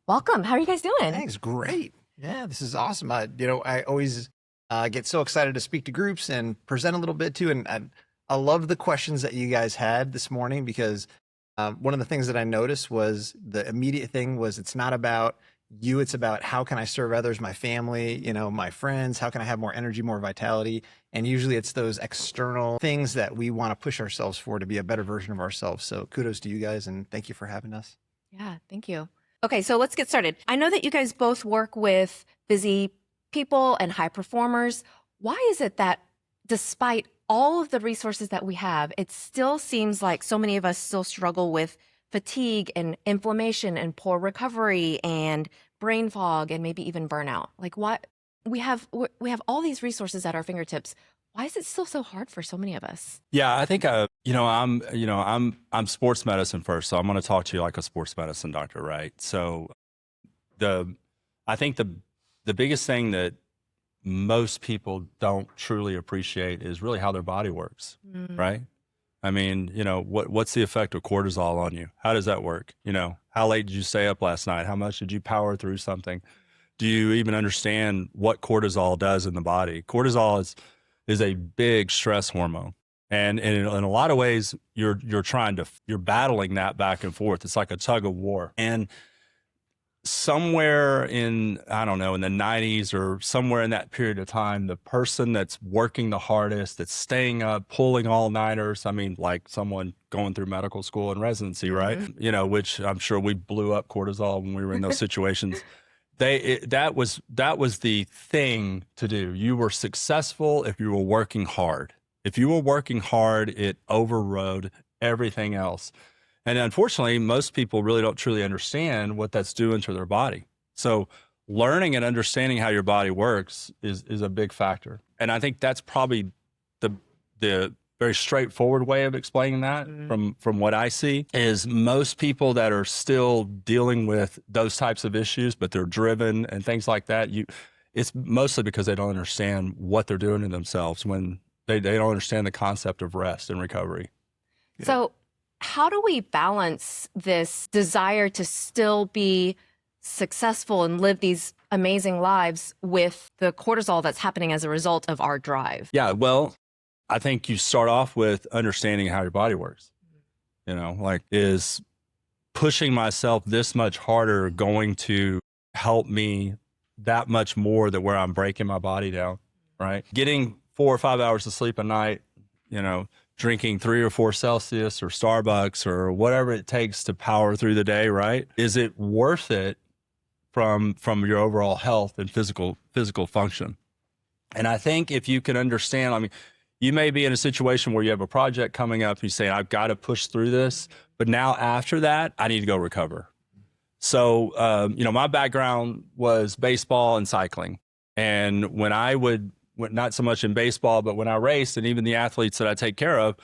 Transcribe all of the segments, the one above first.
Welcome. How are you guys doing? Thanks. Great. Yeah, this is awesome. I always get so excited to speak to groups and present a little bit too. And I love the questions that you guys had this morning because one of the things that I noticed was the immediate thing was it's not about you. It's about how can I serve others, my family, my friends, how can I have more energy, more vitality? And usually it's those external things that we want to push ourselves for to be a better version of ourselves. So kudos to you guys and thank you for having us. Yeah, thank you. Okay, so let's get started. I know that you guys both work with busy people and high performers. Why is it that despite all of the resources that we have, it still seems like so many of us still struggle with fatigue and inflammation and poor recovery and brain fog and maybe even burnout? Like what we have all these resources at our fingertips. Why is it still so hard for so many of us? Yeah, I think I'm sports medicine first, so I'm going to talk to you like a sports medicine doctor, right? So I think the biggest thing that most people don't truly appreciate is really how their body works, right? I mean, what's the effect of cortisol on you? How does that work? How late did you stay up last night? How much did you power through something? Do you even understand what cortisol does in the body? Cortisol is a big stress hormone. And in a lot of ways, you're battling that back and forth. It's like a tug of war. And somewhere in the 90s or somewhere in that period of time, the person that's working the hardest, that's staying up, pulling all-nighters, I mean, like someone going through medical school and residency, right? Which I'm sure we blew up cortisol when we were in those situations. That was the thing to do. You were successful if you were working hard. If you were working hard, it overrode everything else. And unfortunately, most people really don't truly understand what that's doing to their body. So learning and understanding how your body works is a big factor. And I think that's probably the very straightforward way of explaining that from what I see is most people that are still dealing with those types of issues, but they're driven and things like that. It's mostly because they don't understand what they're doing to themselves when they don't understand the concept of rest and recovery. Yeah. So how do we balance this desire to still be successful and live these amazing lives with the cortisol that's happening as a result of our drive? Yeah, well, I think you start off with understanding how your body works. Is pushing myself this much harder going to help me that much more than where I'm breaking my body down, right? Getting 4 or 5 hours of sleep a night, drinking 3 or 4 Celsius or Starbucks or whatever it takes to power through the day, right? Is it worth it from your overall health and physical function? And I think if you can understand, you may be in a situation where you have a project coming up, you say, I've got to push through this, but now after that, I need to go recover. So, my background was baseball and cycling. And when I would, not so much in baseball, but when I raced, and even the athletes that I take care of,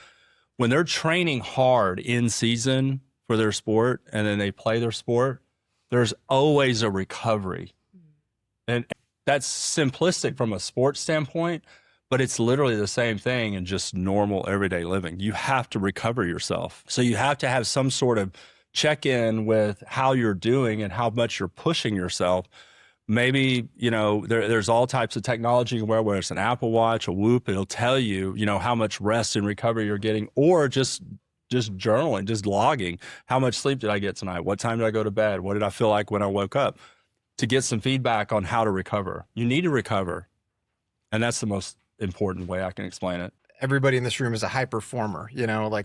when they're training hard in season for their sport and then they play their sport, there's always a recovery. And that's simplistic from a sports standpoint, but it's literally the same thing in just normal everyday living. You have to recover yourself. So you have to have some sort of check-in with how you're doing and how much you're pushing yourself. Maybe, there's all types of technology you can wear, whether it's an Apple Watch, a Whoop, it'll tell you, how much rest and recovery you're getting, or just journaling, just logging. How much sleep did I get tonight? What time did I go to bed? What did I feel like when I woke up? To get some feedback on how to recover. You need to recover. And that's the most important way I can explain it. Everybody in this room is a high performer.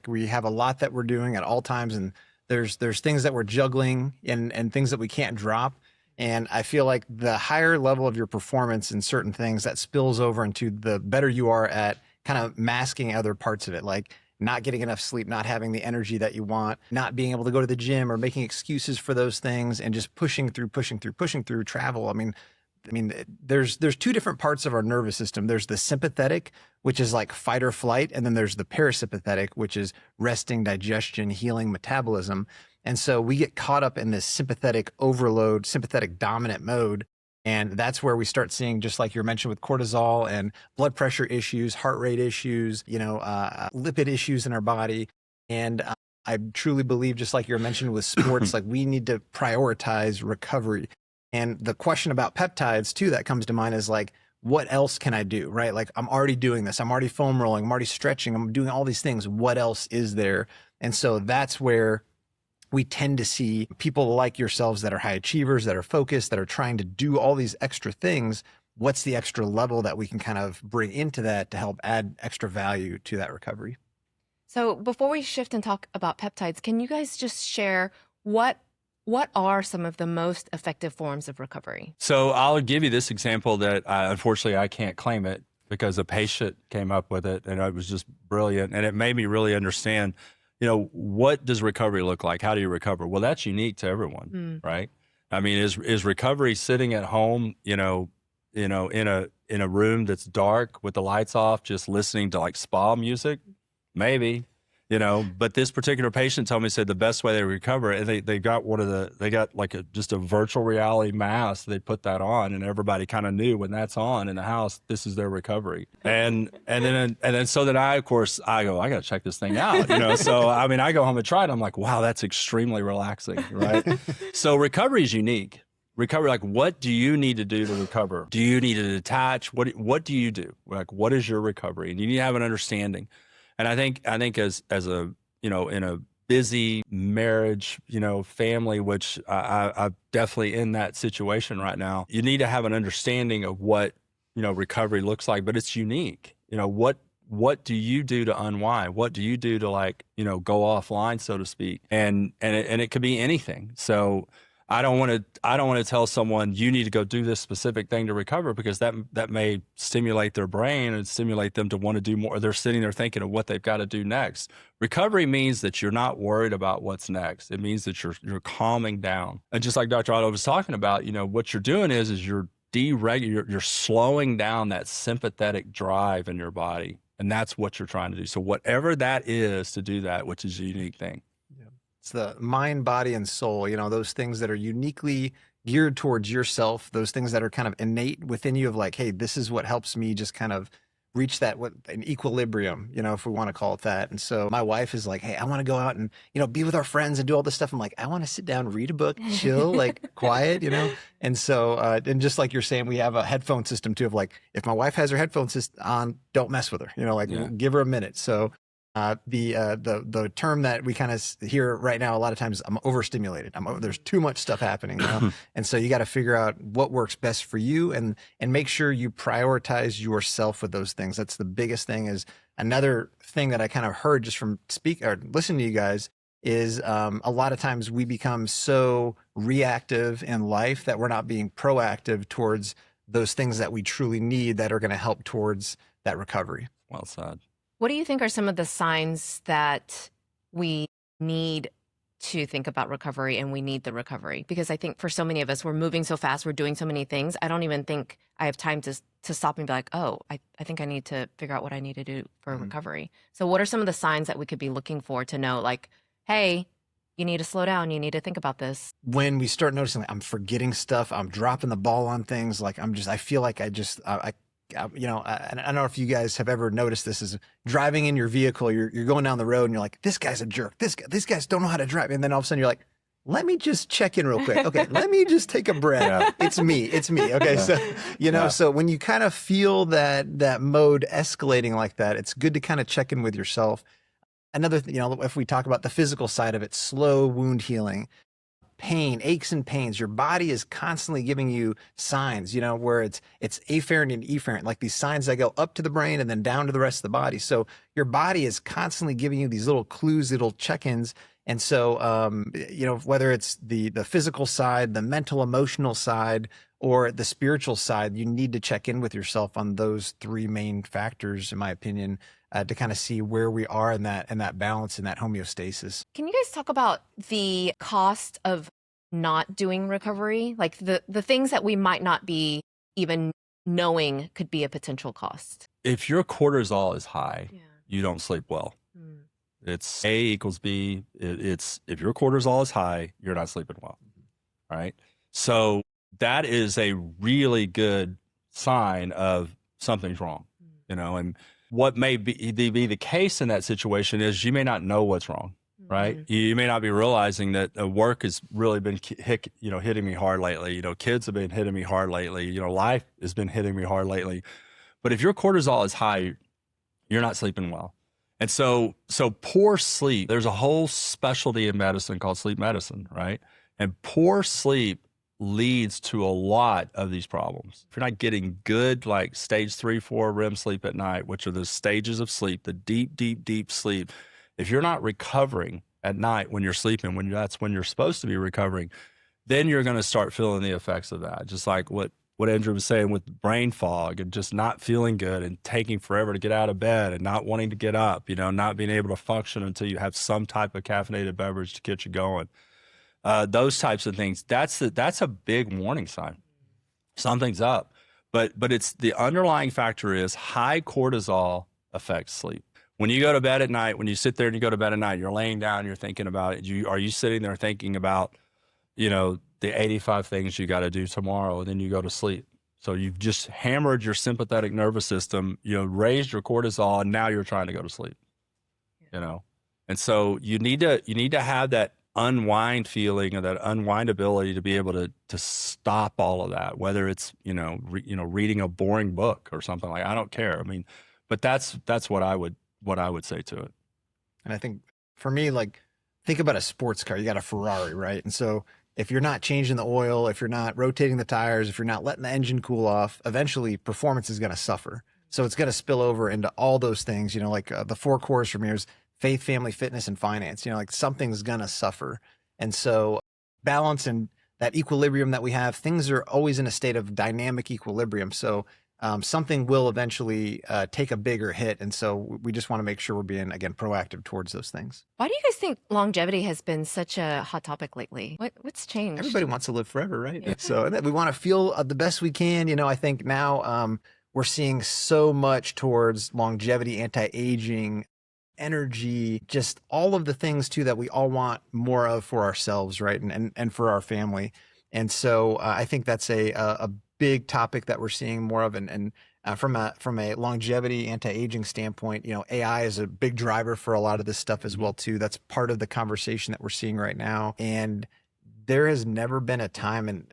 We have a lot that we're doing at all times, and there's things that we're juggling and things that we can't drop. And I feel like the higher level of your performance in certain things that spills over into the better you are at kind of masking other parts of it, like not getting enough sleep, not having the energy that you want, not being able to go to the gym or making excuses for those things and just pushing through travel. There's 2 different parts of our nervous system. There's the sympathetic, which is like fight or flight. And then there's the parasympathetic, which is resting, digestion, healing, metabolism. And so we get caught up in this sympathetic overload, sympathetic dominant mode. And that's where we start seeing, just like you mentioned with cortisol and blood pressure issues, heart rate issues, lipid issues in our body. And I truly believe, just like you mentioned with sports, like we need to prioritize recovery. And the question about peptides too that comes to mind is like, what else can I do, right? Like I'm already doing this. I'm already foam rolling. I'm already stretching. I'm doing all these things. What else is there? And so that's where we tend to see people like yourselves that are high achievers, that are focused, that are trying to do all these extra things. What's the extra level that we can kind of bring into that to help add extra value to that recovery? So before we shift and talk about peptides, can you guys just share what are some of the most effective forms of recovery? So I'll give you this example that unfortunately I can't claim it because a patient came up with it and it was just brilliant. And it made me really understand, what does recovery look like? How do you recover? Well, that's unique to everyone, right? I mean, is recovery sitting at home, in a room that's dark with the lights off, just listening to like spa music? Maybe. But this particular patient told me, said the best way they recover, and they got just a virtual reality mask. They put that on, and everybody kind of knew when that's on in the house, this is their recovery. And then so then I go, I got to check this thing out, So I mean, I go home and try it. I'm like, wow, that's extremely relaxing, right? So recovery is unique. Recovery, like, what do you need to do to recover? Do you need to detach? What do you do? Like, what is your recovery? And you need to have an understanding. And I think as a, in a busy marriage, family, which I'm definitely in that situation right now, you need to have an understanding of what, recovery looks like, but it's unique. What do you do to unwind? What do you do to go offline, so to speak? And it could be anything. So I don't want to tell someone you need to go do this specific thing to recover, because that may stimulate their brain and stimulate them to want to do more. They're sitting there thinking of what they've got to do next. Recovery means that you're not worried about what's next. It means that you're calming down. And just like Dr. Otto was talking about, what you're doing is you're you're slowing down that sympathetic drive in your body. And that's what you're trying to do. So whatever that is to do that, which is a unique thing. It's the mind, body, and soul, those things that are uniquely geared towards yourself, those things that are kind of innate within you of like, hey, this is what helps me just kind of reach an equilibrium, if we want to call it that. And so my wife is like, hey, I want to go out and, be with our friends and do all this stuff. I'm like, I want to sit down, read a book, chill, like quiet, And so, and just like you're saying, we have a headphone system too of like, if my wife has her headphone system on, don't mess with her, give her a minute. So the term that we kind of hear right now a lot of times, I'm overstimulated. There's too much stuff happening now. And so you got to figure out what works best for you and make sure you prioritize yourself with those things. That's the biggest thing. Is another thing that I kind of heard just from listening to you guys is a lot of times we become so reactive in life that we're not being proactive towards those things that we truly need that are going to help towards that recovery. Well said. What do you think are some of the signs that we need to think about recovery and we need the recovery? Because I think for so many of us, we're moving so fast, we're doing so many things. I don't even think I have time to stop and be like, oh, I think I need to figure out what I need to do for recovery. So what are some of the signs that we could be looking for to know, like, hey, you need to slow down, you need to think about this? When we start noticing like, I'm forgetting stuff, I'm dropping the ball on things, like I feel like I don't know if you guys have ever noticed this, is driving in your vehicle, you're going down the road and you're like, this guy's a jerk. These guys don't know how to drive. And then all of a sudden you're like, let me just check in real quick. Okay. Let me just take a breath. Yeah. It's me. Okay. So, so when you kind of feel that mode escalating like that, it's good to kind of check in with yourself. Another thing, if we talk about the physical side of it, slow wound healing, pain, aches and pains, your body is constantly giving you signs, where it's afferent and efferent, like these signs that go up to the brain and then down to the rest of the body. So your body is constantly giving you these little clues, little check-ins. And so, whether it's the physical side, the mental, emotional side, or the spiritual side, you need to check in with yourself on those three main factors, in my opinion, to kind of see where we are in that balance and that homeostasis. Can you guys talk about the cost of not doing recovery? Like the things that we might not be even knowing could be a potential cost. If your cortisol is high, you don't sleep well. It's A equals B. It's if your cortisol is high, you're not sleeping well, right? So that is a really good sign of something's wrong, and what may be the case in that situation is you may not know what's wrong. right? You may not be realizing that work has really been hitting me hard lately. Kids have been hitting me hard lately. Life has been hitting me hard lately. But if your cortisol is high, you're not sleeping well. And so poor sleep, there's a whole specialty in medicine called sleep medicine, right? And poor sleep leads to a lot of these problems. If you're not getting good, like stage 3, 4 REM sleep at night, which are the stages of sleep, the deep, deep, deep sleep, if you're not recovering at night when you're sleeping, that's when you're supposed to be recovering, then you're going to start feeling the effects of that. Just like what Andrew was saying with brain fog and just not feeling good and taking forever to get out of bed and not wanting to get up, not being able to function until you have some type of caffeinated beverage to get you going. Those types of things, that's a big warning sign. Something's up. But it's the underlying factor is high cortisol affects sleep. When you go to bed at night, when you sit there and you go to bed at night, you're laying down, you're thinking about it. Are you sitting there thinking about, the 85 things you got to do tomorrow, and then you go to sleep? So you've just hammered your sympathetic nervous system, raised your cortisol, and now you're trying to go to sleep, And so you need to have that unwind feeling or that unwind ability to be able to stop all of that, whether it's, reading a boring book or something like, I don't care. I mean, but that's what I would say to it. And I think for me, like, think about a sports car. You got a Ferrari, right? And so if you're not changing the oil, if you're not rotating the tires, if you're not letting the engine cool off, eventually performance is going to suffer. So it's going to spill over into all those things, like the 4 cores from here is faith, family, fitness, and finance. Like something's going to suffer. And so balance and that equilibrium that we have, things are always in a state of dynamic equilibrium. So something will eventually take a bigger hit. And so we just want to make sure we're being, again, proactive towards those things. Why do you guys think longevity has been such a hot topic lately? What's changed? Everybody wants to live forever, right? Yeah. So we want to feel the best we can. I think now we're seeing so much towards longevity, anti-aging, energy, just all of the things too that we all want more of for ourselves, right? And for our family. And so I think that's a big topic that we're seeing more of. And from a longevity, anti-aging standpoint, AI is a big driver for a lot of this stuff as well too. That's part of the conversation that we're seeing right now. And there has never been a time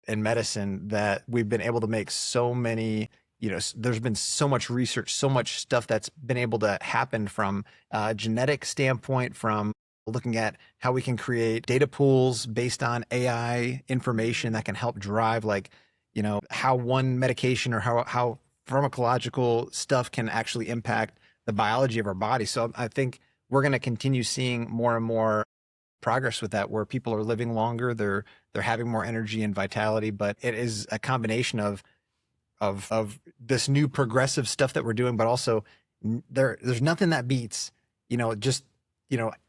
in medicine that we've been able to make so many, there's been so much research, so much stuff that's been able to happen from a genetic standpoint, from looking at how we can create data pools based on AI information that can help drive how one medication or how pharmacological stuff can actually impact the biology of our body. So I think we're going to continue seeing more and more progress with that, where people are living longer, they're having more energy and vitality, but it is a combination of this new progressive stuff that we're doing, but also there's nothing that beats, just,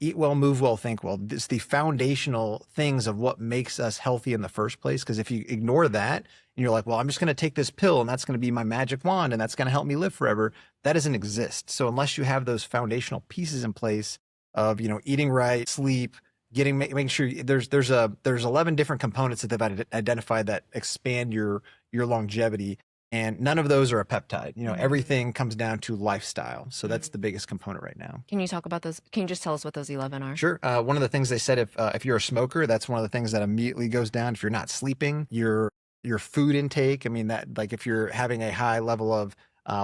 eat well, move well, think well. It's the foundational things of what makes us healthy in the first place. Because if you ignore that and you're like, well, I'm just going to take this pill and that's going to be my magic wand and that's going to help me live forever, that doesn't exist. So unless you have those foundational pieces in place of, eating right, sleep, making sure there's 11 different components that they've identified that expand your longevity. And none of those are a peptide. Everything comes down to lifestyle. So that's the biggest component right now. Can you talk about those? Can you just tell us what those 11 are? Sure. One of the things they said, if you're a smoker, that's one of the things that immediately goes down. If you're not sleeping, your food intake. I mean, that, like, if you're having a high level of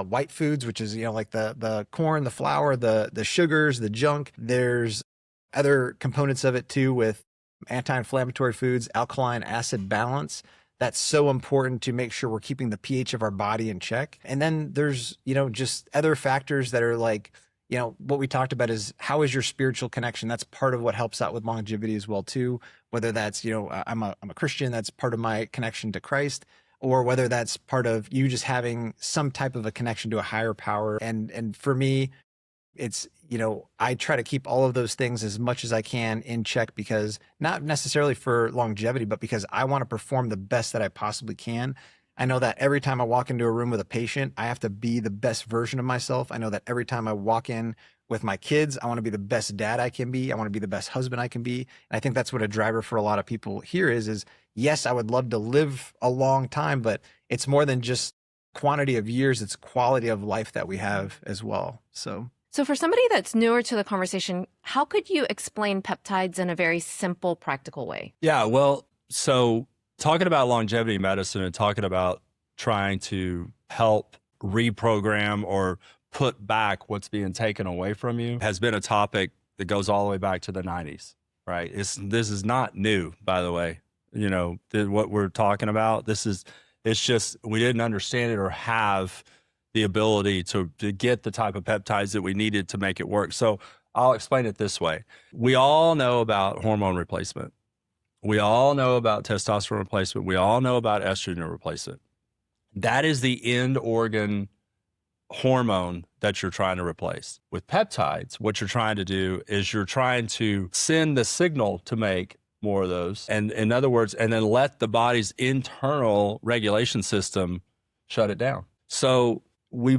white foods, which is, like the corn, the flour, the sugars, the junk, there's other components of it too, with anti-inflammatory foods, alkaline acid balance. That's so important to make sure we're keeping the pH of our body in check. And then there's, just other factors that are like, what we talked about is, how is your spiritual connection? That's part of what helps out with longevity as well too. Whether that's, I'm a Christian, that's part of my connection to Christ, or whether that's part of you just having some type of a connection to a higher power. And for me, it's, I try to keep all of those things as much as I can in check, because not necessarily for longevity, but because I want to perform the best that I possibly can. I know that every time I walk into a room with a patient, I have to be the best version of myself. I know that every time I walk in with my kids, I want to be the best dad I can be. I want to be the best husband I can be. And I think that's what a driver for a lot of people here is yes, I would love to live a long time, but it's more than just quantity of years. It's quality of life that we have as well. So So for somebody that's newer to the conversation, how could you explain peptides in a very simple, practical way? Yeah, well, so talking about longevity medicine and talking about trying to help reprogram or put back what's being taken away from you has been a topic that goes all the way back to the 90s, right? This is not new, by the way. You know, what we're talking about, it's just we didn't understand it or have the ability to get the type of peptides that we needed to make it work. So I'll explain it this way. We all know about hormone replacement. We all know about testosterone replacement. We all know about estrogen replacement. That is the end organ hormone that you're trying to replace. With peptides, what you're trying to do is you're trying to send the signal to make more of those. And in other words, and then let the body's internal regulation system shut it down. So we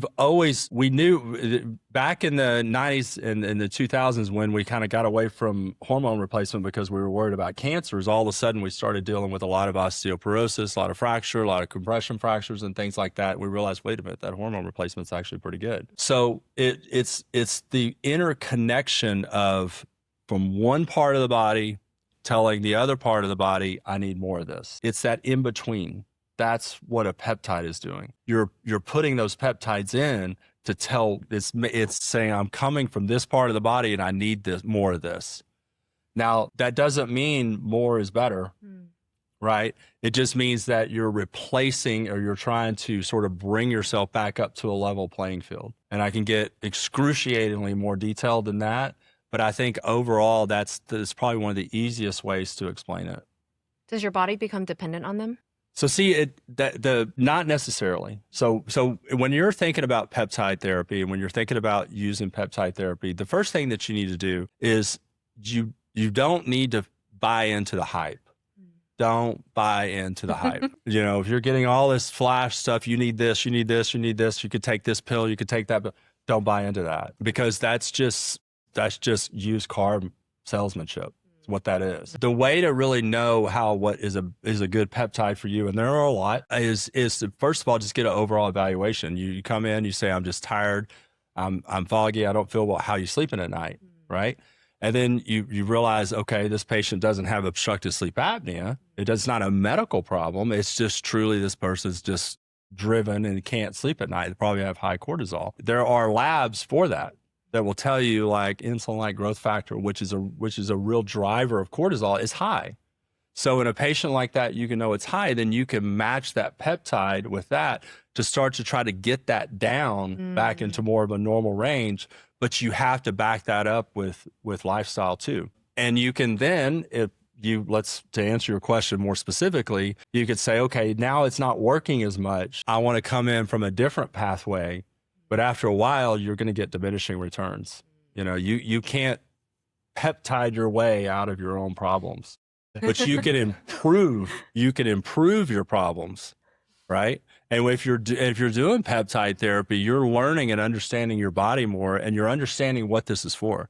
knew back in the 90s and in the 2000s when we kind of got away from hormone replacement because we were worried about cancers, all of a sudden we started dealing with a lot of osteoporosis, a lot of fracture, a lot of compression fractures and things like that. We realized, wait a minute, that hormone replacement's actually pretty good. So it's the interconnection of from one part of the body telling the other part of the body, I need more of this. It's that in between. That's what a peptide is doing. You're putting those peptides in to tell it's saying I'm coming from this part of the body and I need this more of this. Now that doesn't mean more is better, right? It just means that you're replacing or you're trying to sort of bring yourself back up to a level playing field. And I can get excruciatingly more detailed than that, but I think overall that's probably one of the easiest ways to explain it. Does your body become dependent on them? So see, not necessarily. So when you're thinking about peptide therapy and when you're thinking about using peptide therapy, the first thing that you need to do is you don't need to buy into the hype. Don't buy into the hype. You know, if you're getting all this flash stuff, you need this, you need this, you need this, you could take this pill, you could take that pill. Don't buy into that because that's just used car salesmanship. What that is. The way to really know what is a good peptide for you, and there are a lot, is to, first of all, just get an overall evaluation. You come in, you say, I'm just tired, I'm foggy, I don't feel well. How are you sleeping at night, right? And then you realize, okay, this patient doesn't have obstructive sleep apnea. It's not a medical problem. It's just truly this person's just driven and can't sleep at night. They probably have high cortisol. There are labs for that will tell you like insulin-like growth factor, which is a real driver of cortisol, is high. So in a patient like that, you can know it's high, then you can match that peptide with that to start to try to get that down back into more of a normal range. But you have to back that up with lifestyle too. And you can then, to answer your question more specifically, you could say, okay, now it's not working as much. I want to come in from a different pathway. But after a while, you're going to get diminishing returns. You know, you can't peptide your way out of your own problems, but you can improve your problems, right? And if you're doing peptide therapy, you're learning and understanding your body more, and you're understanding what this is for.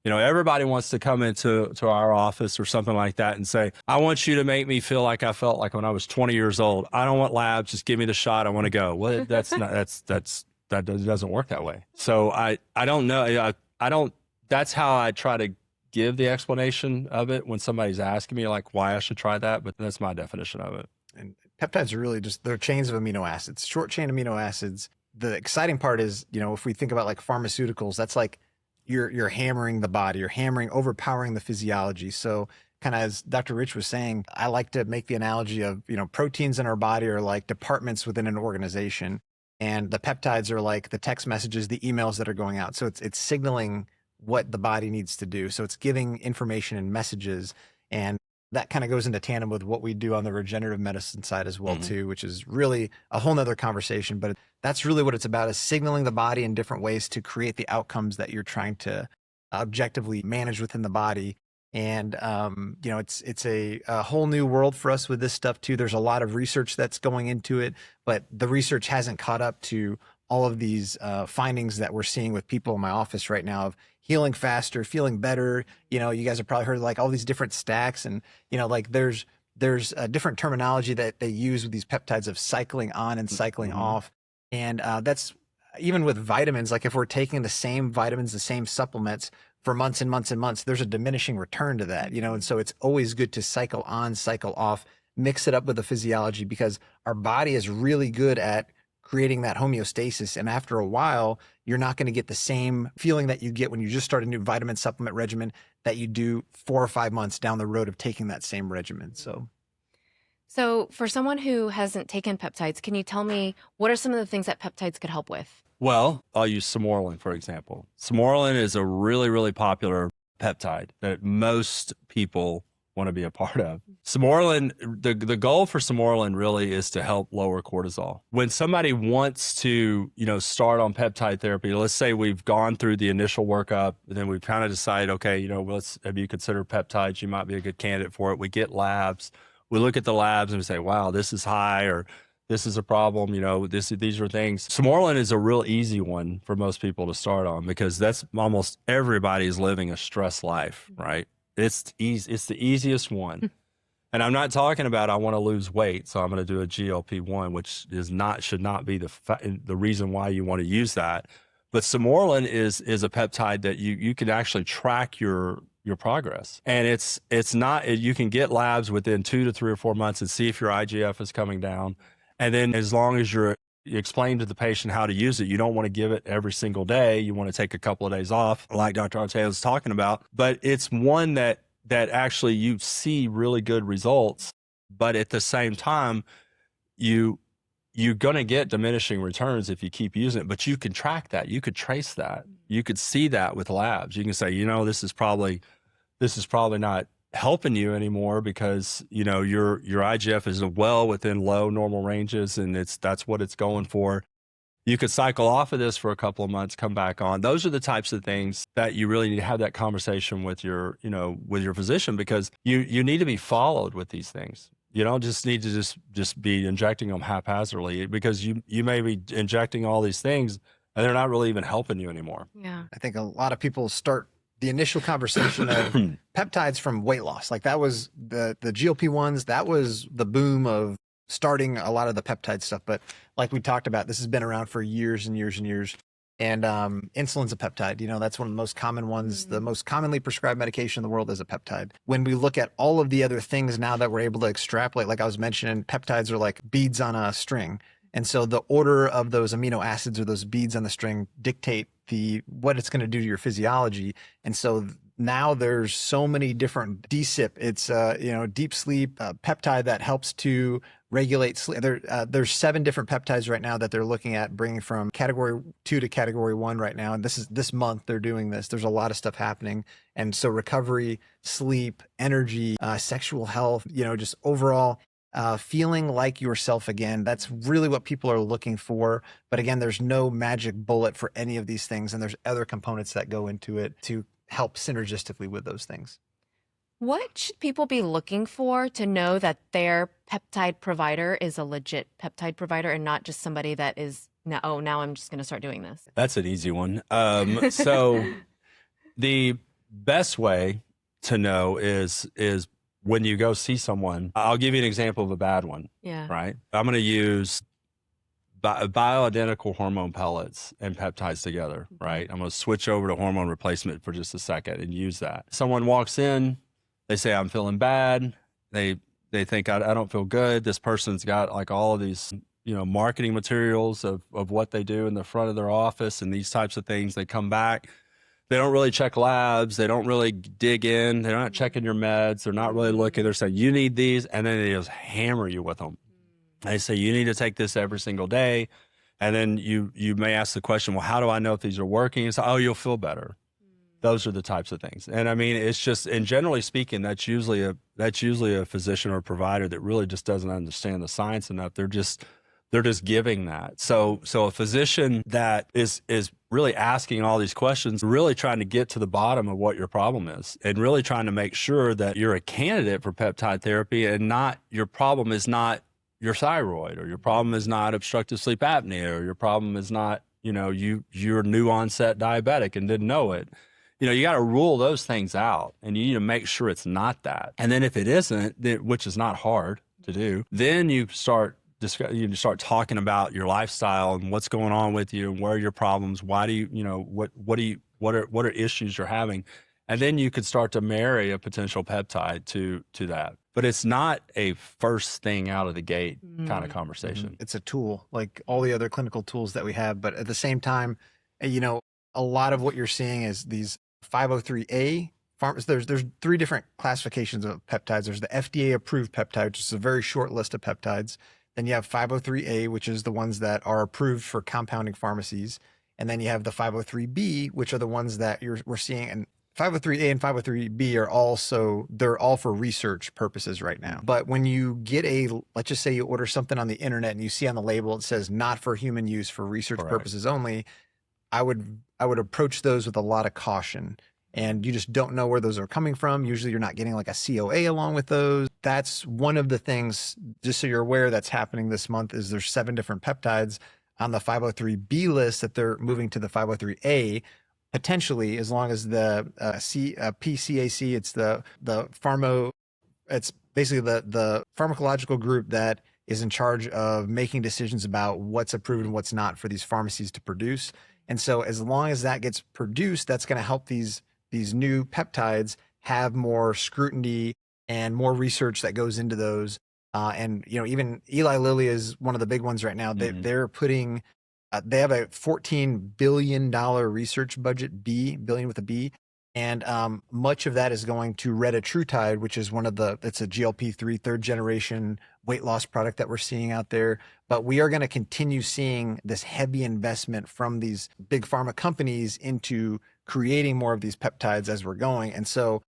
You know, everybody wants to come into our office or something like that and say, I want you to make me feel like I felt like when I was 20 years old. I don't want labs. Just give me the shot. I want to go. Well, that doesn't work that way. So I don't know. I don't, that's how I try to give the explanation of it when somebody's asking me like why I should try that, but that's my definition of it. And peptides are really they're chains of amino acids, short chain amino acids. The exciting part is, you know, if we think about like pharmaceuticals, that's like you're hammering the body, you're overpowering the physiology. So kind of as Dr. Rich was saying, I like to make the analogy of, you know, proteins in our body are like departments within an organization. And the peptides are like the text messages, the emails that are going out. So it's signaling what the body needs to do. So it's giving information and messages. And that kind of goes into tandem with what we do on the regenerative medicine side as well, too, which is really a whole nother conversation. But that's really what it's about, is signaling the body in different ways to create the outcomes that you're trying to objectively manage within the body. And, you know, it's a whole new world for us with this stuff too. There's a lot of research that's going into it, but the research hasn't caught up to all of these findings that we're seeing with people in my office right now of healing faster, feeling better. You know, you guys have probably heard like all these different stacks, and, you know, like there's a different terminology that they use with these peptides of cycling on and cycling off. And that's even with vitamins, like if we're taking the same vitamins, the same supplements for months and months and months, there's a diminishing return to that, you know? And so it's always good to cycle on, cycle off, mix it up with the physiology, because our body is really good at creating that homeostasis. And after a while, you're not going to get the same feeling that you get when you just start a new vitamin supplement regimen that you do 4 or 5 months down the road of taking that same regimen. So for someone who hasn't taken peptides, can you tell me what are some of the things that peptides could help with? Well, I'll use Samorelin, for example. Samorelin is a really, really popular peptide that most people want to be a part of. Samorelin, the goal for Samorelin really is to help lower cortisol. When somebody wants to, start on peptide therapy, let's say we've gone through the initial workup, and then we've kind of decided, okay, have you considered peptides? You might be a good candidate for it. We get labs. We look at the labs and we say, wow, this is high, or this is a problem, these are things. Samorelin is a real easy one for most people to start on, because that's almost everybody's living a stress life, right? It's easy. It's the easiest one. And I'm not talking about I want to lose weight, so I'm going to do a GLP-1, which should not be the reason why you want to use that. But Samorelin is a peptide that you can actually track your progress. And it's not, you can get labs within 2 to 3 or 4 months and see if your IGF is coming down. And then as long as you explain to the patient how to use it, you don't want to give it every single day. You want to take a couple of days off, like Dr. Oteo was talking about. But it's one that actually you see really good results. But at the same time, you're going to get diminishing returns if you keep using it. But you can track that. You could trace that. You could see that with labs. You can say, this is probably not helping you anymore, because your IGF is well within low normal ranges, and that's what it's going for. You could cycle off of this for a couple of months, come back on. Those are the types of things that you really need to have that conversation with your physician, because you need to be followed with these things. You don't just need to just be injecting them haphazardly, because you may be injecting all these things and they're not really even helping you anymore. Yeah. I think a lot of people start the initial conversation of peptides from weight loss. Like that was the GLP-1s, that was the boom of starting a lot of the peptide stuff. But like we talked about, this has been around for years and years and years. And insulin's a peptide. That's one of the most common ones. The most commonly prescribed medication in the world is a peptide. When we look at all of the other things now that we're able to extrapolate, like I was mentioning, peptides are like beads on a string. And so the order of those amino acids or those beads on the string dictate what it's going to do to your physiology. And so now there's so many different DSIP. It's deep sleep peptide that helps to regulate sleep. There's 7 different peptides right now that they're looking at bringing from category 2 to category 1 right now. And this month they're doing this. There's a lot of stuff happening. And so recovery, sleep, energy, sexual health, just overall feeling like yourself again. That's really what people are looking for. But again, there's no magic bullet for any of these things. And there's other components that go into it to help synergistically with those things. What should people be looking for to know that their peptide provider is a legit peptide provider and not just somebody that is, now I'm just going to start doing this? That's an easy one. So the best way to know is when you go see someone. I'll give you an example of a bad one. Yeah. Right. I'm going to use bioidentical hormone pellets and peptides together. Right. I'm going to switch over to hormone replacement for just a second and use that. Someone walks in, they say, I'm feeling bad. They think I don't feel good. This person's got like all of these, marketing materials of what they do in the front of their office and these types of things. They come back. They don't really check labs. They don't really dig in. They're not checking your meds. They're not really looking. They're saying, you need these. And then they just hammer you with them. They say, you need to take this every single day. And then you may ask the question, well, how do I know if these are working? It's, oh, you'll feel better. Those are the types of things. And I mean, it's just, and generally speaking, that's usually a physician or a provider that really just doesn't understand the science enough. They're just giving that. So a physician that is really asking all these questions, really trying to get to the bottom of what your problem is, and really trying to make sure that you're a candidate for peptide therapy, and not your problem is not your thyroid, or your problem is not obstructive sleep apnea, or your problem is not, you're new onset diabetic and didn't know it. You got to rule those things out, and you need to make sure it's not that. And then if it isn't, which is not hard to do, then you start you start talking about your lifestyle and what's going on with you and where are your problems, why do you, what are issues you're having, and then you could start to marry a potential peptide to that. But it's not a first thing out of the gate kind of conversation. It's a tool like all the other clinical tools that we have. But at the same time, a lot of what you're seeing is these 503A there's three different classifications of peptides. There's the FDA approved peptide, which is a very short list of peptides. Then you have 503A, which is the ones that are approved for compounding pharmacies. And then you have the 503B, which are the ones that we're seeing. And 503A and 503B are also, they're all for research purposes right now. But when you get let's just say you order something on the internet and you see on the label, it says not for human use, for research purposes only, I would approach those with a lot of caution. And you just don't know where those are coming from. Usually you're not getting like a COA along with those. That's one of the things, just so you're aware, that's happening this month is there's 7 different peptides on the 503B list that they're moving to the 503A, potentially, as long as the PCAC, it's basically the pharmacological group that is in charge of making decisions about what's approved and what's not for these pharmacies to produce. And so as long as that gets produced, that's going to help these new peptides have more scrutiny and more research that goes into those. And even Eli Lilly is one of the big ones right now. They're putting, they have a $14 billion research budget, billion with a B. And much of that is going to retatrutide, which is it's a GLP-3 third generation weight loss product that we're seeing out there. But we are going to continue seeing this heavy investment from these big pharma companies into creating more of these peptides as we're going. And so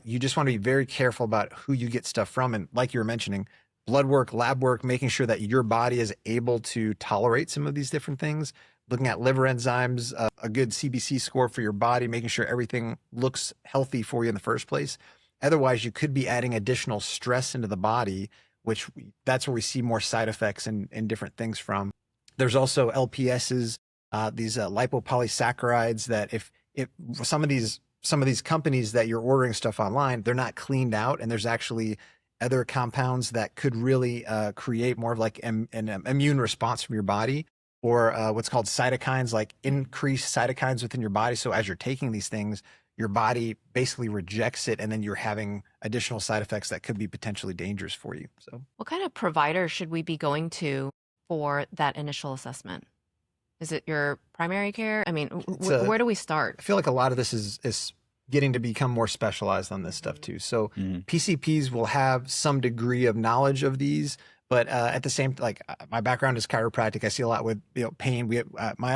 you just want to be very careful about who you get stuff from. And like you were mentioning, blood work, lab work, making sure that your body is able to tolerate some of these different things, looking at liver enzymes, a good CBC score for your body, making sure everything looks healthy for you in the first place. Otherwise, you could be adding additional stress into the body, that's where we see more side effects and different things from. There's also LPSs, these lipopolysaccharides that if some of these companies that you're ordering stuff online, they're not cleaned out, and there's actually other compounds that could really create more of like an immune response from your body, or what's called cytokines, like increased cytokines within your body. So as you're taking these things, your body basically rejects it, and then you're having additional side effects that could be potentially dangerous for you. So what kind of provider should we be going to for that initial assessment? Is it your primary care? I mean, where do we start? I feel like a lot of this is getting to become more specialized on this stuff too. So PCPs will have some degree of knowledge of these, but at the same, like my background is chiropractic. I see a lot with pain. We have,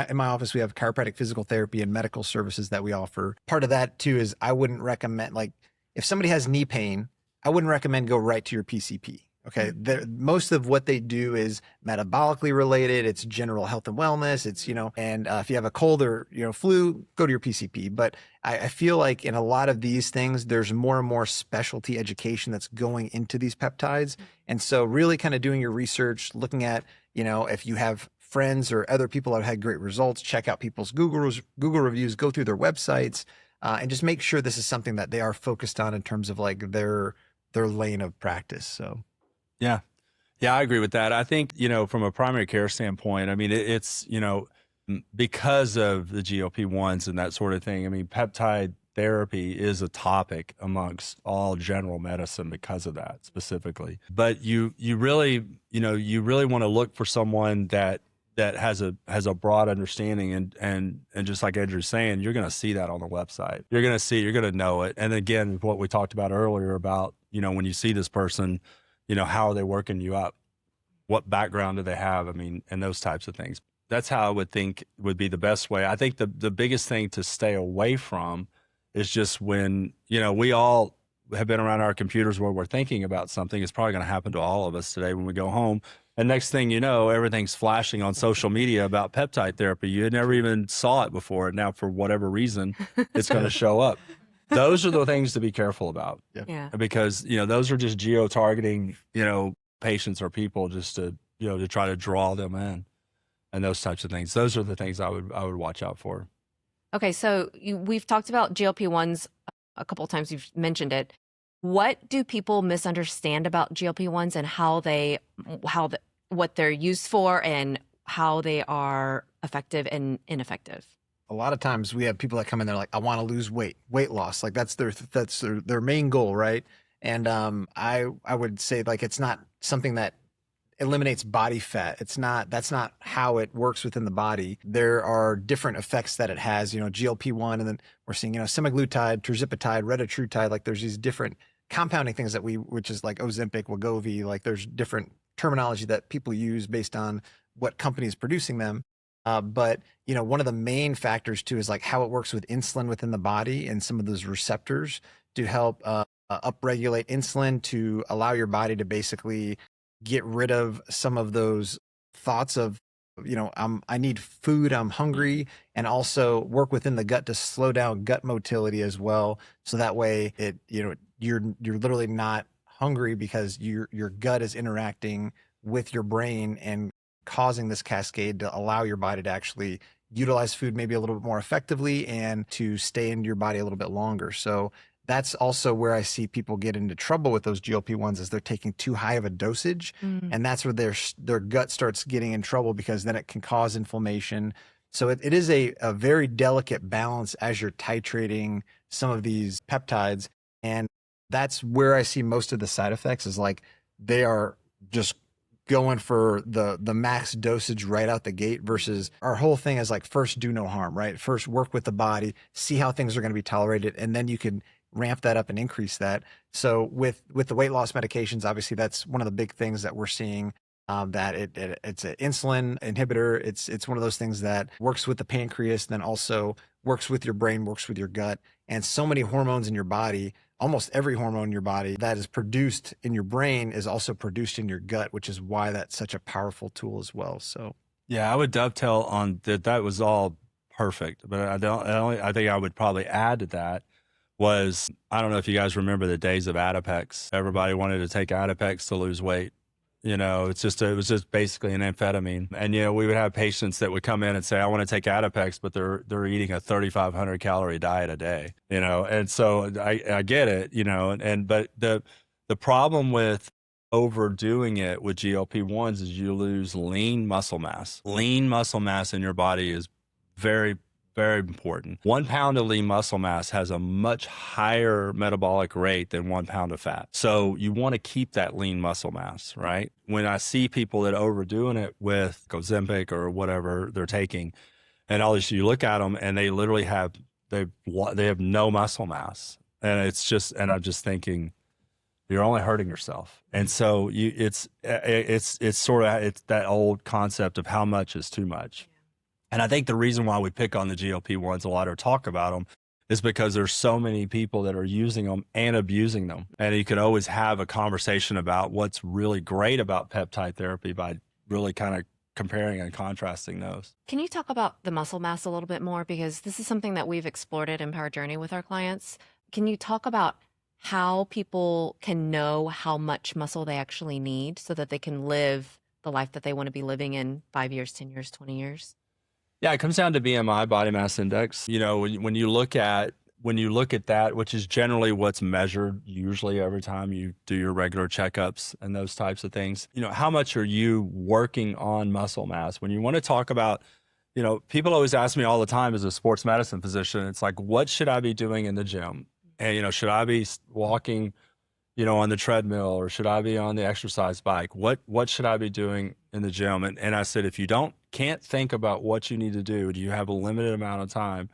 in my office, we have chiropractic physical therapy and medical services that we offer. Part of that too is I wouldn't recommend, like if somebody has knee pain, I wouldn't recommend go right to your PCP. Okay. Most of what they do is metabolically related. It's general health and wellness. It's, and if you have a cold or, flu, go to your PCP. But I feel like in a lot of these things, there's more and more specialty education that's going into these peptides. And so really kind of doing your research, looking at, if you have friends or other people that have had great results, check out people's Google reviews, go through their websites, and just make sure this is something that they are focused on in terms of like their lane of practice. So. Yeah. Yeah, I agree with that. I think, from a primary care standpoint, I mean, it's, because of the GLP-1s and that sort of thing, I mean, peptide therapy is a topic amongst all general medicine because of that specifically. But you really want to look for someone that has a broad understanding, and just like Andrew's saying, you're going to see that on the website. You're going to know it. And again, what we talked about earlier about, when you see this person, how are they working you up? What background do they have? I mean, and those types of things. That's how I would think would be the best way. I think the biggest thing to stay away from is just when, we all have been around our computers where we're thinking about something. It's probably going to happen to all of us today when we go home. And next thing you know, everything's flashing on social media about peptide therapy. You never even saw it before. And now for whatever reason, it's going to show up. Those are the things to be careful about. Yeah. Because, those are just geo-targeting, patients or people just to, to try to draw them in and those types of things. Those are the things I would watch out for. Okay. So we've talked about GLP-1s a couple of times. You've mentioned it. What do people misunderstand about GLP-1s and what they're used for and how they are effective and ineffective? A lot of times we have people that come in, they're like, I want to lose weight loss. Like that's their main goal, right? And I would say like it's not something that eliminates body fat. That's not how it works within the body. There are different effects that it has, GLP-1, and then we're seeing, semaglutide, tirzepatide, retatrutide, like there's these different compounding things which is like Ozempic, Wegovy, like there's different terminology that people use based on what company is producing them. But one of the main factors too is like how it works with insulin within the body and some of those receptors to help upregulate insulin to allow your body to basically get rid of some of those thoughts of, I need food, I'm hungry, and also work within the gut to slow down gut motility as well. So that way you're literally not hungry because your gut is interacting with your brain and causing this cascade to allow your body to actually utilize food maybe a little bit more effectively and to stay in your body a little bit longer. So that's also where I see people get into trouble with those GLP-1s is they're taking too high of a dosage. And that's where their gut starts getting in trouble because then it can cause inflammation. So it is a very delicate balance as you're titrating some of these peptides. And that's where I see most of the side effects is like they are just going for the max dosage right out the gate versus our whole thing is like first do no harm, right? First work with the body, see how things are going to be tolerated, and then you can ramp that up and increase that. So with the weight loss medications, obviously that's one of the big things that we're seeing, that it's an insulin inhibitor. It's one of those things that works with the pancreas, then also works with your brain, works with your gut, and so many hormones in your body. Almost every hormone in your body that is produced in your brain is also produced in your gut, which is why that's such a powerful tool as well. So Yeah, I would dovetail on that. That was all perfect, but I think I would probably add to that was, I don't know if you guys remember the days of Adipex. Everybody wanted to take Adipex to lose weight. It was just basically an amphetamine. And, we would have patients that would come in and say, I want to take Adipex, but they're eating a 3,500 calorie diet a day, and so I get it, but the problem with overdoing it with GLP-1s is you lose lean muscle mass. Lean muscle mass in your body is very, very important. 1 pound of lean muscle mass has a much higher metabolic rate than 1 pound of fat. So you want to keep that lean muscle mass, right? When I see people that are overdoing it with Ozempic or whatever they're taking, and all this, you look at them and they literally they have no muscle mass. And I'm just thinking, you're only hurting yourself. And so it's that old concept of how much is too much. And I think the reason why we pick on the GLP-1s a lot or talk about them is because there's so many people that are using them and abusing them. And you could always have a conversation about what's really great about peptide therapy by really kind of comparing and contrasting those. Can you talk about the muscle mass a little bit more? Because this is something that we've explored at Empowered Journey with our clients. Can you talk about how people can know how much muscle they actually need so that they can live the life that they want to be living in 5 years, 10 years, 20 years? Yeah, it comes down to BMI, body mass index. When you look at that, which is generally what's measured usually every time you do your regular checkups and those types of things, how much are you working on muscle mass? When you want to talk about, people always ask me all the time as a sports medicine physician, it's like, what should I be doing in the gym? And, should I be walking, on the treadmill, or should I be on the exercise bike? What should I be doing in the gym? And I said, if you can't think about what you need to do you have a limited amount of time,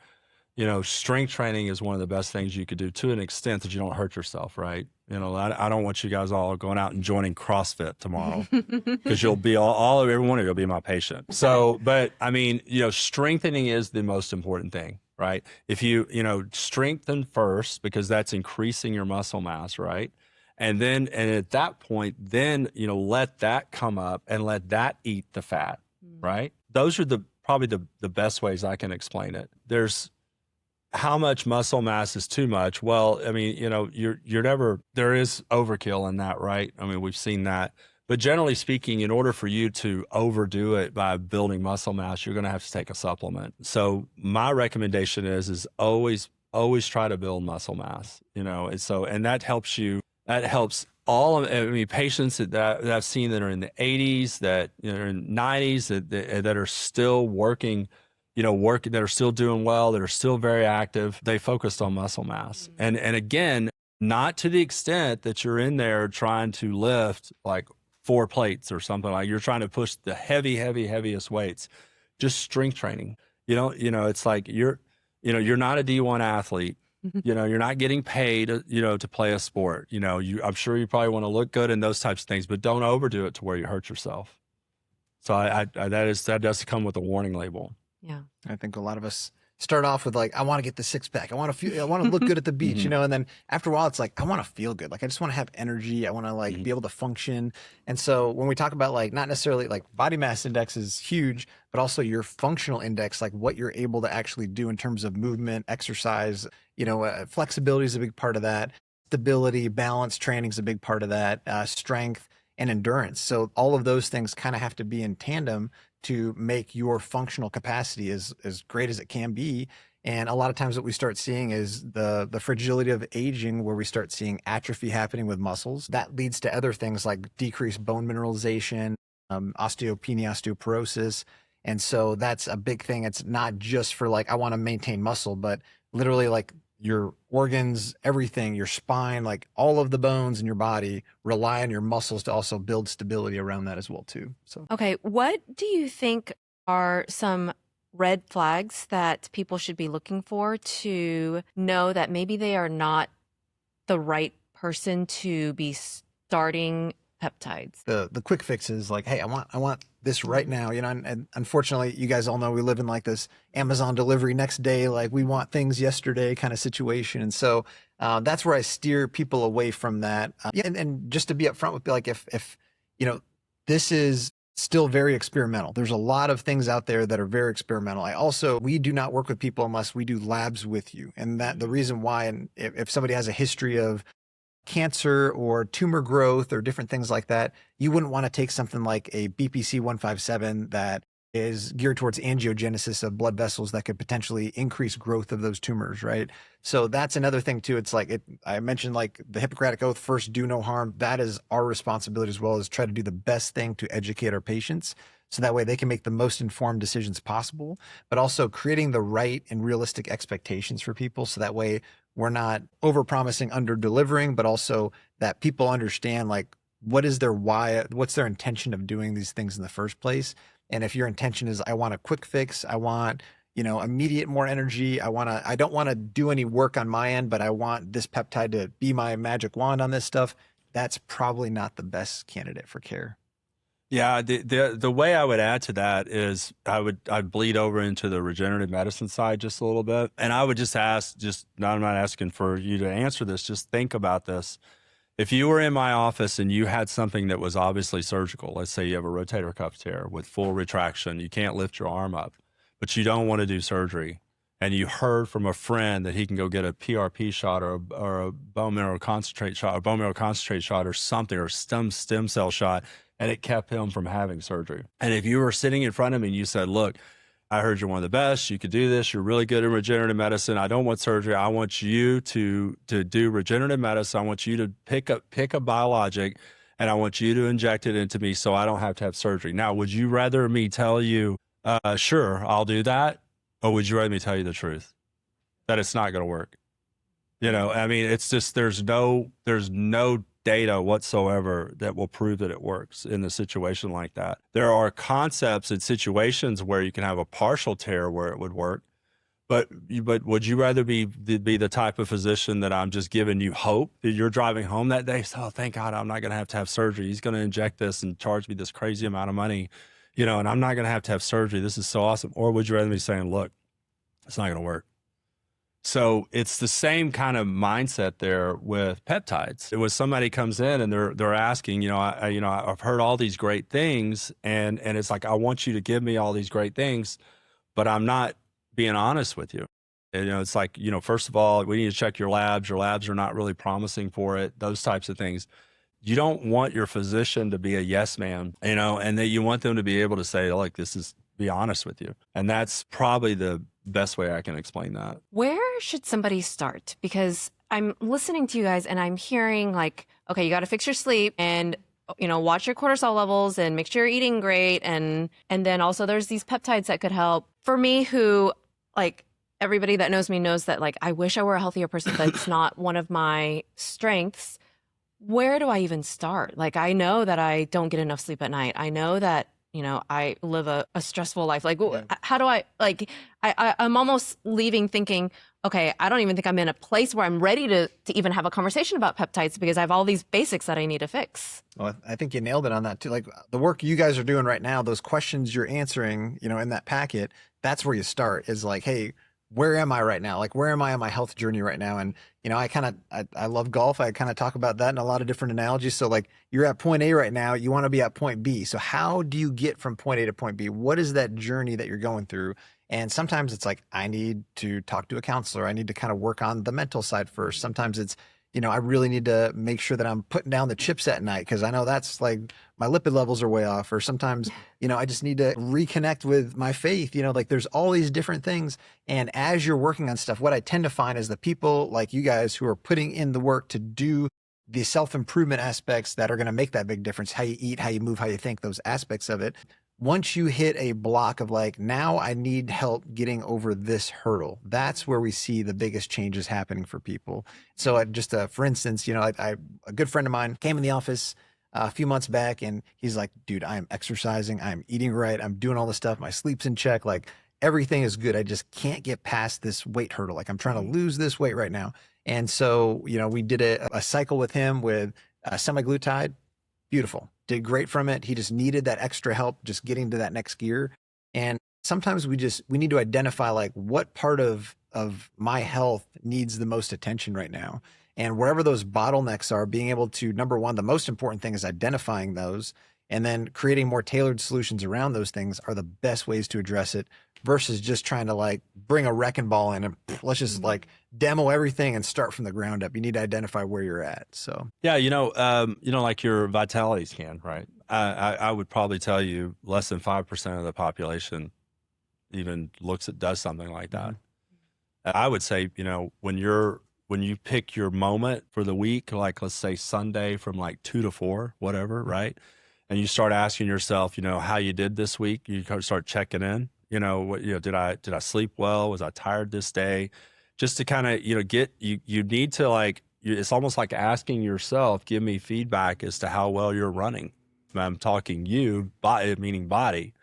strength training is one of the best things you could do to an extent that you don't hurt yourself, right? I don't want you guys all going out and joining CrossFit tomorrow because you'll be every one of you will be my patient. So, but I mean, strengthening is the most important thing, right? If you strengthen first, because that's increasing your muscle mass, right? And at that point, then, let that come up and let that eat the fat, right? Those are probably the best ways I can explain it. There's how much muscle mass is too much. Well, I mean, there is overkill in that, right? I mean, we've seen that. But generally speaking, in order for you to overdo it by building muscle mass, you're going to have to take a supplement. So my recommendation is always try to build muscle mass, and that helps you. That helps I mean, patients that I've seen that are in the 80s, that are in 90s, that are still working, that are still doing well, that are still very active. They focused on muscle mass. And again, not to the extent that you're in there trying to lift like 4 plates or something, like you're trying to push the heaviest weights, just strength training. It's like you're not a D1 athlete. You're not getting paid, to play a sport. I'm sure you probably want to look good and those types of things, but don't overdo it to where you hurt yourself. So that does come with a warning label. Yeah. I think a lot of us start off with like, I want to get the 6-pack. I want to look good at the beach, and then after a while it's like, I want to feel good. Like, I just want to have energy. I want to like be able to function. And so when we talk about like, not necessarily like body mass index is huge, but also your functional index, like what you're able to actually do in terms of movement, exercise, flexibility is a big part of that. Stability, balance training is a big part of that, strength and endurance. So all of those things kind of have to be in tandem to make your functional capacity as great as it can be. And a lot of times what we start seeing is the fragility of aging, where we start seeing atrophy happening with muscles. That leads to other things like decreased bone mineralization, osteopenia, osteoporosis. And so that's a big thing. It's not just for like, I want to maintain muscle, but literally like your organs, everything, your spine, like all of the bones in your body rely on your muscles to also build stability around that as well too. So, Okay, what do you think are some red flags that people should be looking for to know that maybe they are not the right person to be starting peptides? the quick fix is like, hey, I want this right now, and unfortunately you guys all know we live in like this Amazon delivery next day, like we want things yesterday kind of situation. And so that's where I steer people away from that. And just to be upfront with, like, if this is still very experimental. There's a lot of things out there that are very experimental. We do not work with people unless we do labs with you. And that the reason why, and if somebody has a history of cancer or tumor growth or different things like that, you wouldn't want to take something like a BPC 157 that is geared towards angiogenesis of blood vessels that could potentially increase growth of those tumors, right? So that's another thing too. It's like I mentioned, like the Hippocratic Oath, first do no harm. That is our responsibility as well, as try to do the best thing to educate our patients, so that way they can make the most informed decisions possible, but also creating the right and realistic expectations for people. So that way we're not over promising, under delivering, but also that people understand like what is their why, what's their intention of doing these things in the first place. And if your intention is, I want a quick fix, I want, immediate more energy, I don't want to do any work on my end, but I want this peptide to be my magic wand on this stuff, that's probably not the best candidate for care. Yeah, the way I would add to that is I'd bleed over into the regenerative medicine side just a little bit. And I would just ask, I'm not asking for you to answer this, just think about this. If you were in my office and you had something that was obviously surgical, let's say you have a rotator cuff tear with full retraction, you can't lift your arm up, but you don't want to do surgery, and you heard from a friend that he can go get a PRP shot or a bone marrow concentrate shot or something, or stem cell shot, and it kept him from having surgery. And if you were sitting in front of me and you said, look, I heard you're one of the best, you could do this, you're really good in regenerative medicine, I don't want surgery, I want you to do regenerative medicine, I want you to pick a biologic, and I want you to inject it into me so I don't have to have surgery. Now, would you rather me tell you, sure, I'll do that, or would you rather me tell you the truth, that it's not going to work? I mean, it's just, there's no data whatsoever that will prove that it works in a situation like that. There are concepts and situations where you can have a partial tear where it would work, but would you rather be the type of physician that I'm just giving you hope that you're driving home that day, so, oh, thank God I'm not going to have surgery, he's going to inject this and charge me this crazy amount of money, and I'm not going to have surgery, this is so awesome? Or would you rather be saying, look, it's not going to work? So it's the same kind of mindset there with peptides. It was somebody comes in and they're asking, I've heard all these great things, and it's like, I want you to give me all these great things, but I'm not being honest with you. And, it's like, first of all, we need to check your labs. Your labs are not really promising for it. Those types of things. You don't want your physician to be a yes man, and that you want them to be able to say, look, be honest with you. And that's probably the best way I can explain that. Where should somebody start? Because I'm listening to you guys and I'm hearing like, okay, you got to fix your sleep and watch your cortisol levels and make sure you're eating great, and then also there's these peptides that could help. For me, who like everybody that knows me knows that like I wish I were a healthier person, but it's not one of my strengths. Where do I even start? Like, I know that I don't get enough sleep at night. I know that I live a stressful life. Like, how do I like? I'm almost leaving thinking, okay, I don't even think I'm in a place where I'm ready to even have a conversation about peptides because I have all these basics that I need to fix. Well, I think you nailed it on that too. Like the work you guys are doing right now, those questions you're answering, in that packet, that's where you start is like, hey, where am I right now? Like, where am I on my health journey right now? And, I love golf. I kind of talk about that in a lot of different analogies. So like you're at point A right now, you want to be at point B. So how do you get from point A to point B? What is that journey that you're going through? And sometimes it's like, I need to talk to a counselor. I need to kind of work on the mental side first. Sometimes it's, I really need to make sure that I'm putting down the chips at night because I know that's like my lipid levels are way off. Or sometimes, I just need to reconnect with my faith. Like there's all these different things. And as you're working on stuff, what I tend to find is the people like you guys who are putting in the work to do the self-improvement aspects that are going to make that big difference, how you eat, how you move, how you think, those aspects of it. Once you hit a block of like, now I need help getting over this hurdle, that's where we see the biggest changes happening for people. So just for instance, a good friend of mine came in the office a few months back and he's like, dude, I'm exercising, I'm eating right, I'm doing all this stuff, my sleep's in check, like everything is good. I just can't get past this weight hurdle. Like I'm trying to lose this weight right now. And so, we did a cycle with him with semaglutide. Beautiful. Did great from it. He just needed that extra help just getting to that next gear. And sometimes we need to identify like what part of my health needs the most attention right now. And wherever those bottlenecks are, being able to, number one, the most important thing is identifying those and then creating more tailored solutions around those things are the best ways to address it versus just trying to like bring a wrecking ball in and let's just like demo everything and start from the ground up. You need to identify where you're at. So yeah, like your vitality scan, right? I would probably tell you less than 5% of the population even does something like that. I would say, when you pick your moment for the week, like let's say Sunday from like 2 to 4, whatever, right? And you start asking yourself, how you did this week. You start checking in. Did I sleep well? Was I tired this day? Just to kind of, you need to like, it's almost like asking yourself, give me feedback as to how well you're running. I'm talking you, body, meaning body.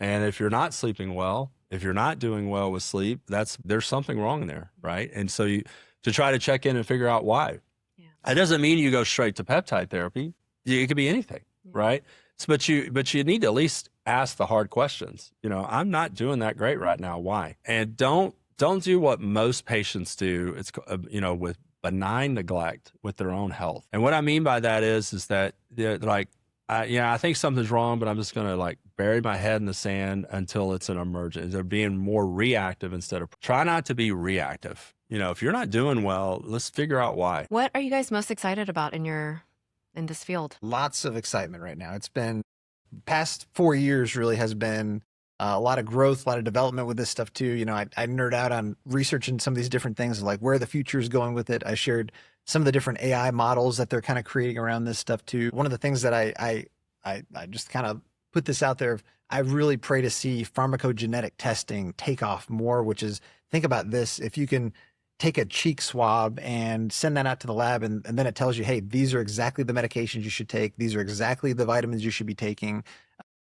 And if you're not sleeping well, if you're not doing well with sleep, there's something wrong there, right? And so to try to check in and figure out why. Yeah. It doesn't mean you go straight to peptide therapy. It could be anything, right? But you need to at least ask the hard questions. I'm not doing that great right now. Why? And don't do what most patients do. It's with benign neglect with their own health. And what I mean by that is that they're like, I think something's wrong, but I'm just going to like bury my head in the sand until it's an emergency. They're being more reactive instead of try not to be reactive. If you're not doing well, let's figure out why. What are you guys most excited about in this field? Lots of excitement right now. It's been past 4 years really has been a lot of growth, a lot of development with this stuff too. I nerd out on researching some of these different things, like where the future is going with it. I shared some of the different AI models that they're kind of creating around this stuff too. One of the things that I just kind of put this out there, I really pray to see pharmacogenetic testing take off more, which is, think about this, if you can take a cheek swab and send that out to the lab and then it tells you, hey, these are exactly the medications you should take. These are exactly the vitamins you should be taking.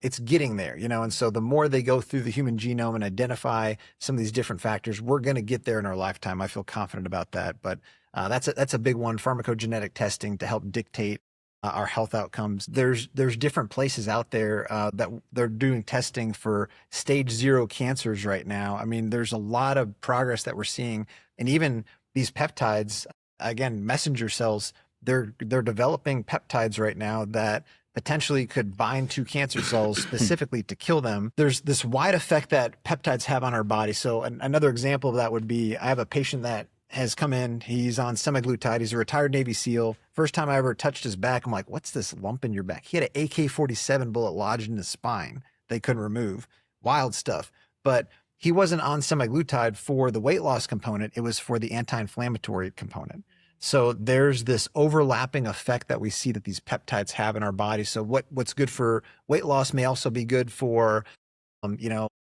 It's getting there, and so the more they go through the human genome and identify some of these different factors, we're going to get there in our lifetime. I feel confident about that. But that's a big one, pharmacogenetic testing to help dictate our health outcomes. There's different places out there that they're doing testing for stage 0 cancers right now. I mean, there's a lot of progress that we're seeing. And even these peptides, again, messenger cells, they're developing peptides right now that potentially could bind to cancer cells specifically to kill them. There's this wide effect that peptides have on our body. So another example of that would be, I have a patient that has come in, he's on semaglutide, he's a retired Navy SEAL. First time I ever touched his back, I'm like, what's this lump in your back? He had an AK-47 bullet lodged in his spine they couldn't remove. Wild stuff. But he wasn't on semaglutide for the weight loss component, it was for the anti-inflammatory component. So there's this overlapping effect that we see that these peptides have in our body. So what's good for weight loss may also be good for,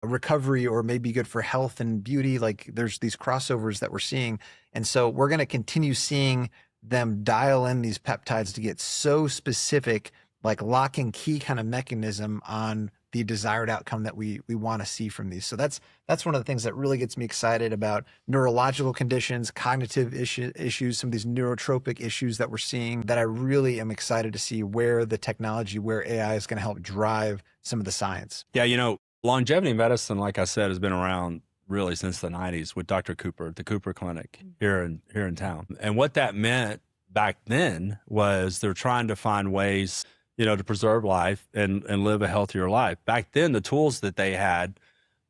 recovery, or maybe good for health and beauty. Like there's these crossovers that we're seeing. And so we're going to continue seeing them dial in these peptides to get so specific, like lock and key kind of mechanism on the desired outcome that we want to see from these. So that's one of the things that really gets me excited about neurological conditions, cognitive issues, some of these neurotropic issues that we're seeing, that I really am excited to see where the technology, where AI is going to help drive some of the science. Yeah, longevity medicine, like I said, has been around really since the 90s with Dr. Cooper at the Cooper Clinic here in town. And what that meant back then was they're trying to find ways, to preserve life and live a healthier life. Back then, the tools that they had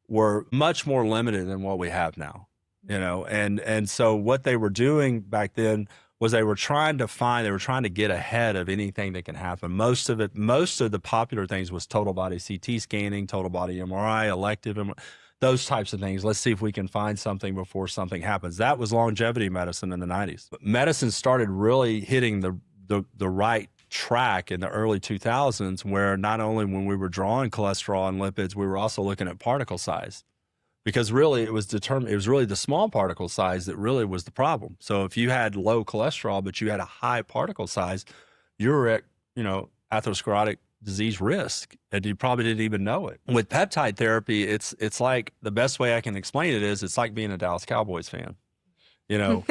were much more limited than what we have now, and so what they were doing back then was they were trying to get ahead of anything that can happen. Most of the popular things was total body CT scanning, total body MRI, elective, those types of things. Let's see if we can find something before something happens. That was longevity medicine in the 90s. But medicine started really hitting the right track in the early 2000s, where not only when we were drawing cholesterol and lipids, we were also looking at particle size. Because really it was really the small particle size that really was the problem. So if you had low cholesterol, but you had a high particle size, you were at, atherosclerotic disease risk, and you probably didn't even know it. With peptide therapy, it's like, the best way I can explain it is, it's like being a Dallas Cowboys fan. You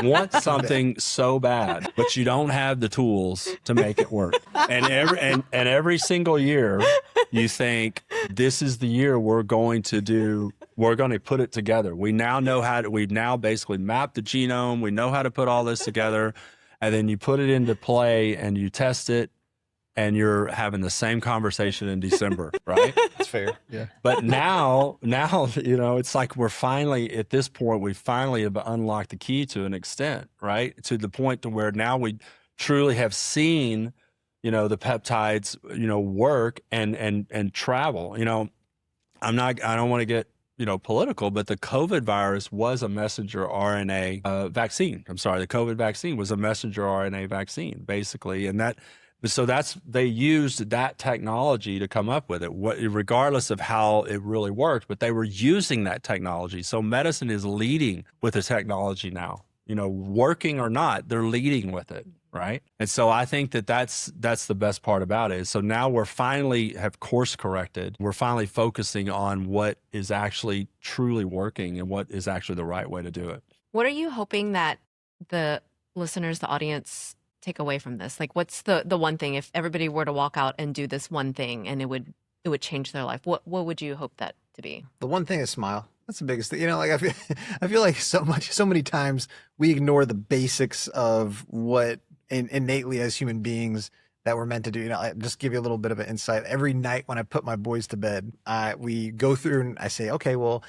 want something so bad, but you don't have the tools to make it work. And every single year you think, this is the year we're going to put it together. We've now basically mapped the genome. We know how to put all this together, and then you put it into play and you test it, and you're having the same conversation in December, right? That's fair. Yeah. But now, it's like we're finally, at this point, we finally have unlocked the key to an extent, right? To the point to where now we truly have seen, the peptides, work and travel. I don't want to get, political, but the COVID virus was a messenger RNA vaccine. I'm sorry, the COVID vaccine was a messenger RNA vaccine, basically. And they used that technology to come up with it, regardless of how it really worked, but they were using that technology. So medicine is leading with the technology now, working or not, they're leading with it, right? And so I think that's the best part about it. So now we're finally have course corrected. We're finally focusing on what is actually truly working and what is actually the right way to do it. What are you hoping that the listeners, the audience, take away from this? Like, what's the one thing, if everybody were to walk out and do this one thing and it would change their life, what would you hope that to be? The one thing is smile. That's the biggest thing. I feel like so many times we ignore the basics of what innately as human beings that we're meant to do. I just give you a little bit of an insight. Every night when I put my boys to bed, we go through and I say, okay, well,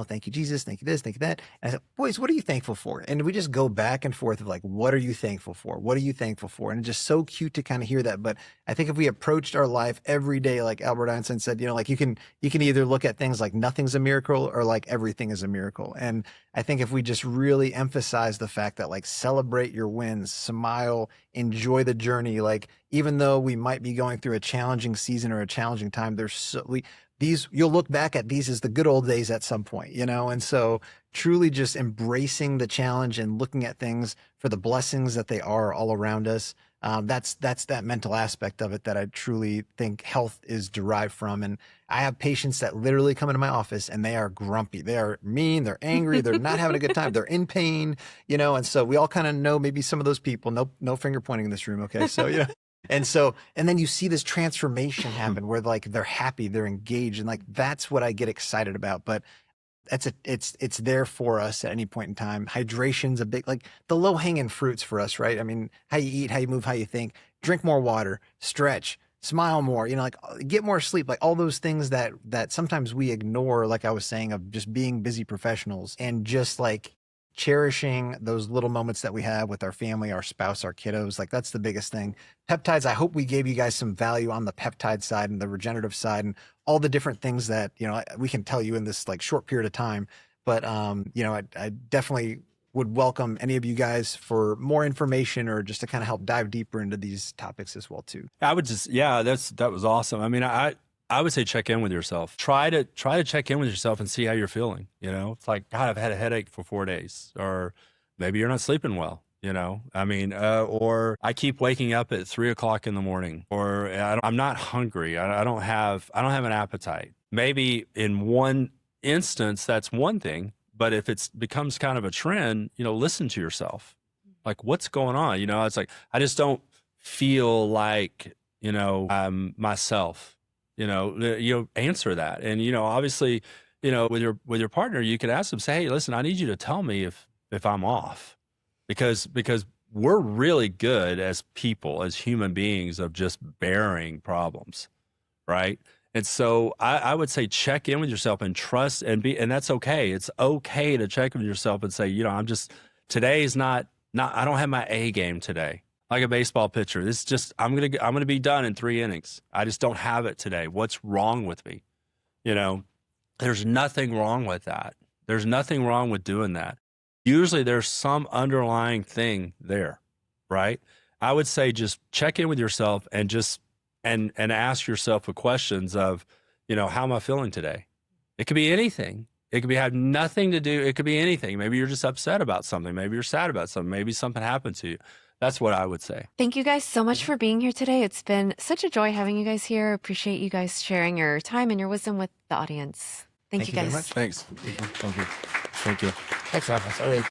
thank you, Jesus. Thank you this, thank you that. And I said, boys, what are you thankful for? And we just go back and forth of like, what are you thankful for? What are you thankful for? And it's just so cute to kind of hear that. But I think if we approached our life every day, like Albert Einstein said, like you can either look at things like nothing's a miracle or like everything is a miracle. And I think if we just really emphasize the fact that like celebrate your wins, smile, enjoy the journey, like even though we might be going through a challenging season or a challenging time, you'll look back at these as the good old days at some point, and so truly just embracing the challenge and looking at things for the blessings that they are all around us. That's that mental aspect of it that I truly think health is derived from. And I have patients that literally come into my office and they are grumpy. They are mean. They're angry. They're not having a good time. They're in pain, and so we all kind of know maybe some of those people. No finger pointing in this room. Okay. So, and then you see this transformation happen where like they're happy, they're engaged. And like, that's what I get excited about. But it's there for us at any point in time. Hydration's a big, like the low hanging fruits for us, right? I mean, how you eat, how you move, how you think, drink more water, stretch, smile more, like get more sleep, like all those things that sometimes we ignore, like I was saying, of just being busy professionals and just like cherishing those little moments that we have with our family, our spouse, our kiddos. Like that's the biggest thing. Peptides, I hope we gave you guys some value on the peptide side and the regenerative side and all the different things that, we can tell you in this like short period of time. But, I definitely would welcome any of you guys for more information or just to kind of help dive deeper into these topics as well too. I would just, that was awesome. I mean, I would say check in with yourself. Try to check in with yourself and see how you're feeling. It's like, God, I've had a headache for 4 days, or maybe you're not sleeping well. I mean, or I keep waking up at 3 o'clock in the morning, or I'm not hungry. I don't have an appetite. Maybe in one instance, that's one thing, but if it becomes kind of a trend, listen to yourself. Like, what's going on? It's like, I just don't feel like, I'm myself, answer that. And, obviously, with your partner, you could ask them, say, hey, listen, I need you to tell me if I'm off. Because we're really good as people, as human beings, of just bearing problems, right? And so I would say check in with yourself and trust and that's okay. It's okay to check with yourself and say, today's not I don't have my A game today. Like a baseball pitcher, it's just I'm gonna be done in 3 innings. I just don't have it today. What's wrong with me? There's nothing wrong with that. There's nothing wrong with doing that. Usually there's some underlying thing there, right? I would say just check in with yourself and just and ask yourself the questions of, how am I feeling today? It could be anything. It could have nothing to do. It could be anything. Maybe you're just upset about something. Maybe you're sad about something. Maybe something happened to you. That's what I would say. Thank you guys so much for being here today. It's been such a joy having you guys here. Appreciate you guys sharing your time and your wisdom with the audience. Thank you guys. Very much. Thanks. Thank you. Thanks, Rafa. Sorry.